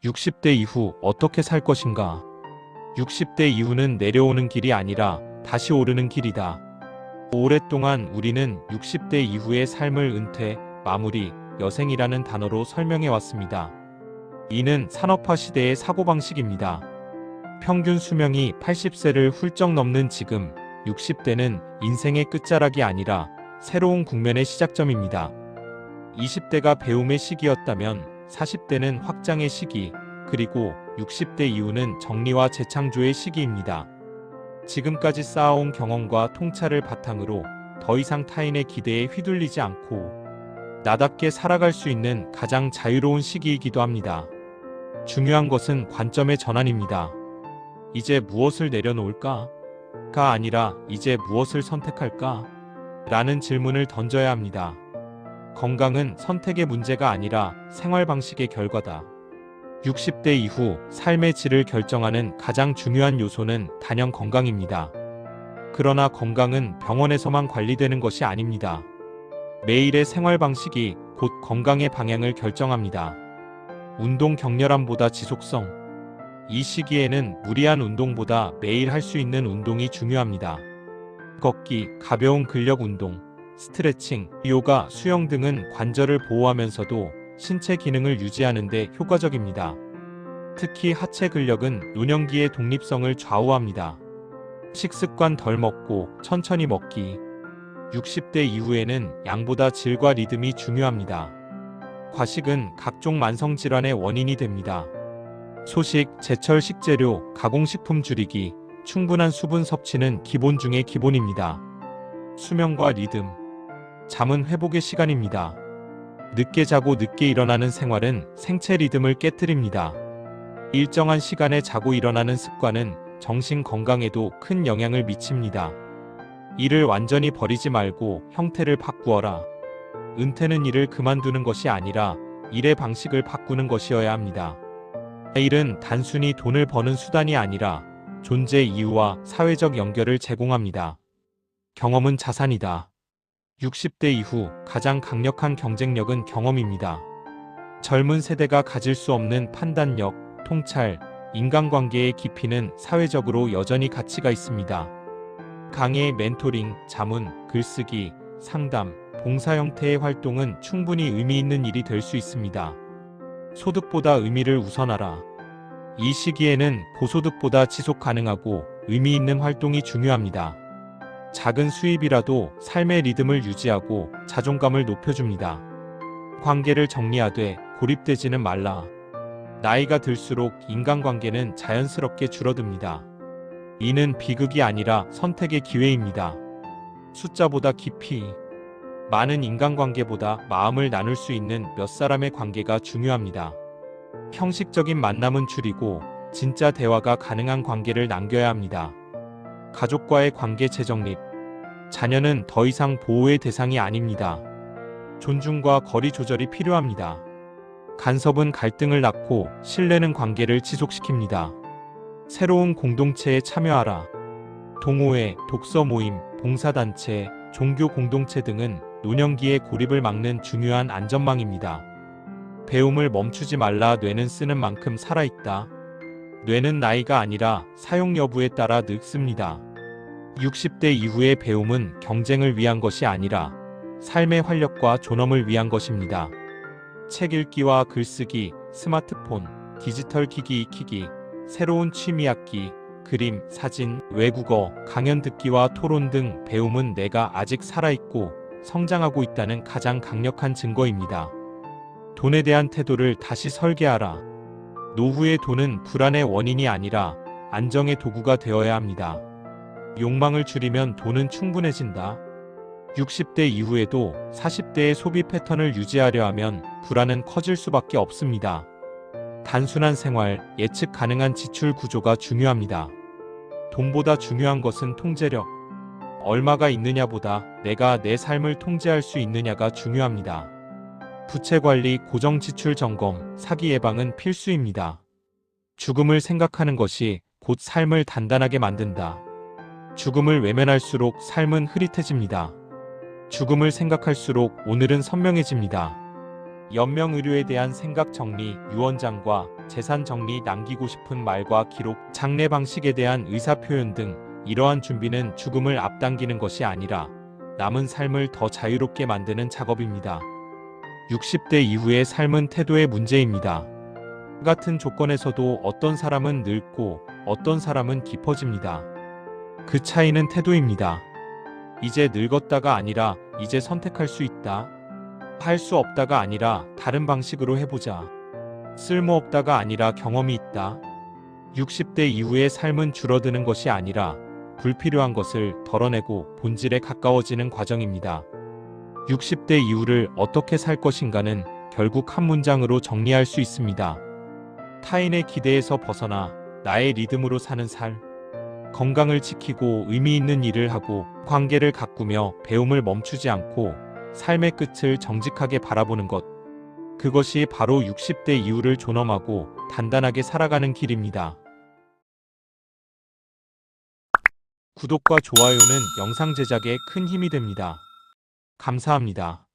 60대 이후 어떻게 살 것인가? 60대 이후는 내려오는 길이 아니라 다시 오르는 길이다. 오랫동안 우리는 60대 이후의 삶을 은퇴, 마무리, 여생이라는 단어로 설명해 왔습니다. 이는 산업화 시대의 사고방식입니다. 평균 수명이 80세를 훌쩍 넘는 지금, 60대는 인생의 끝자락이 아니라 새로운 국면의 시작점입니다. 20대가 배움의 시기였다면 40대는 확장의 시기, 그리고 60대 이후는 정리와 재창조의 시기입니다. 지금까지 쌓아온 경험과 통찰을 바탕으로 더 이상 타인의 기대에 휘둘리지 않고 나답게 살아갈 수 있는 가장 자유로운 시기이기도 합니다. 중요한 것은 관점의 전환입니다. 이제 무엇을 내려놓을까? 가 아니라 이제 무엇을 선택할까? 라는 질문을 던져야 합니다. 건강은 선택의 문제가 아니라 생활 방식의 결과다. 60대 이후 삶의 질을 결정하는 가장 중요한 요소는 단연 건강입니다. 그러나 건강은 병원에서만 관리되는 것이 아닙니다. 매일의 생활 방식이 곧 건강의 방향을 결정합니다. 운동 격렬함보다 지속성. 이 시기에는 무리한 운동보다 매일 할 수 있는 운동이 중요합니다. 걷기, 가벼운 근력 운동, 스트레칭, 요가, 수영 등은 관절을 보호하면서도 신체 기능을 유지하는 데 효과적입니다. 특히 하체 근력은 노년기의 독립성을 좌우합니다. 식습관 덜 먹고 천천히 먹기. 60대 이후에는 양보다 질과 리듬이 중요합니다. 과식은 각종 만성질환의 원인이 됩니다. 소식, 제철 식재료, 가공식품 줄이기, 충분한 수분 섭취는 기본 중의 기본입니다. 수면과 리듬. 잠은 회복의 시간입니다. 늦게 자고 늦게 일어나는 생활은 생체 리듬을 깨뜨립니다. 일정한 시간에 자고 일어나는 습관은 정신 건강에도 큰 영향을 미칩니다. 일을 완전히 버리지 말고 형태를 바꾸어라. 은퇴는 일을 그만두는 것이 아니라 일의 방식을 바꾸는 것이어야 합니다. 일은 단순히 돈을 버는 수단이 아니라 존재 이유와 사회적 연결을 제공합니다. 경험은 자산이다. 60대 이후 가장 강력한 경쟁력은 경험입니다. 젊은 세대가 가질 수 없는 판단력, 통찰, 인간관계의 깊이는 사회적으로 여전히 가치가 있습니다. 강의, 멘토링, 자문, 글쓰기, 상담, 봉사 형태의 활동은 충분히 의미 있는 일이 될 수 있습니다. 소득보다 의미를 우선하라. 이 시기에는 고소득보다 지속 가능하고 의미 있는 활동이 중요합니다. 작은 수입이라도 삶의 리듬을 유지하고 자존감을 높여줍니다. 관계를 정리하되 고립되지는 말라. 나이가 들수록 인간관계는 자연스럽게 줄어듭니다. 이는 비극이 아니라 선택의 기회입니다. 숫자보다 깊이. 많은 인간관계보다 마음을 나눌 수 있는 몇 사람의 관계가 중요합니다. 형식적인 만남은 줄이고 진짜 대화가 가능한 관계를 남겨야 합니다. 가족과의 관계 재정립. 자녀는 더 이상 보호의 대상이 아닙니다. 존중과 거리 조절이 필요합니다. 간섭은 갈등을 낳고 신뢰는 관계를 지속시킵니다. 새로운 공동체에 참여하라. 동호회, 독서 모임, 봉사단체, 종교 공동체 등은 노년기의 고립을 막는 중요한 안전망입니다. 배움을 멈추지 말라. 뇌는 쓰는 만큼 살아있다. 뇌는 나이가 아니라 사용 여부에 따라 늙습니다. 60대 이후의 배움은 경쟁을 위한 것이 아니라 삶의 활력과 존엄을 위한 것입니다. 책 읽기와 글쓰기, 스마트폰, 디지털 기기 익히기, 새로운 취미 학기, 그림, 사진, 외국어, 강연 듣기와 토론 등 배움은 내가 아직 살아있고 성장하고 있다는 가장 강력한 증거입니다. 돈에 대한 태도를 다시 설계하라. 노후의 돈은 불안의 원인이 아니라 안정의 도구가 되어야 합니다. 욕망을 줄이면 돈은 충분해진다. 60대 이후에도 40대의 소비 패턴을 유지하려 하면 불안은 커질 수밖에 없습니다. 단순한 생활, 예측 가능한 지출 구조가 중요합니다. 돈보다 중요한 것은 통제력. 얼마가 있느냐보다 내가 내 삶을 통제할 수 있느냐가 중요합니다. 부채 관리, 고정 지출 점검, 사기 예방은 필수입니다. 죽음을 생각하는 것이 곧 삶을 단단하게 만든다. 죽음을 외면할수록 삶은 흐릿해집니다. 죽음을 생각할수록 오늘은 선명해집니다. 연명의료에 대한 생각 정리, 유언장과 재산 정리, 남기고 싶은 말과 기록, 장래 방식에 대한 의사 표현 등 이러한 준비는 죽음을 앞당기는 것이 아니라 남은 삶을 더 자유롭게 만드는 작업입니다. 60대 이후의 삶은 태도의 문제입니다. 같은 조건에서도 어떤 사람은 늙고 어떤 사람은 깊어집니다. 그 차이는 태도입니다. 이제 늙었다가 아니라 이제 선택할 수 있다. 할 수 없다가 아니라 다른 방식으로 해보자. 쓸모없다가 아니라 경험이 있다. 60대 이후의 삶은 줄어드는 것이 아니라 불필요한 것을 덜어내고 본질에 가까워지는 과정입니다. 60대 이후를 어떻게 살 것인가는 결국 한 문장으로 정리할 수 있습니다. 타인의 기대에서 벗어나 나의 리듬으로 사는 삶. 건강을 지키고 의미 있는 일을 하고 관계를 가꾸며 배움을 멈추지 않고 삶의 끝을 정직하게 바라보는 것. 그것이 바로 60대 이후를 존엄하고 단단하게 살아가는 길입니다. 구독과 좋아요는 영상 제작에 큰 힘이 됩니다. 감사합니다.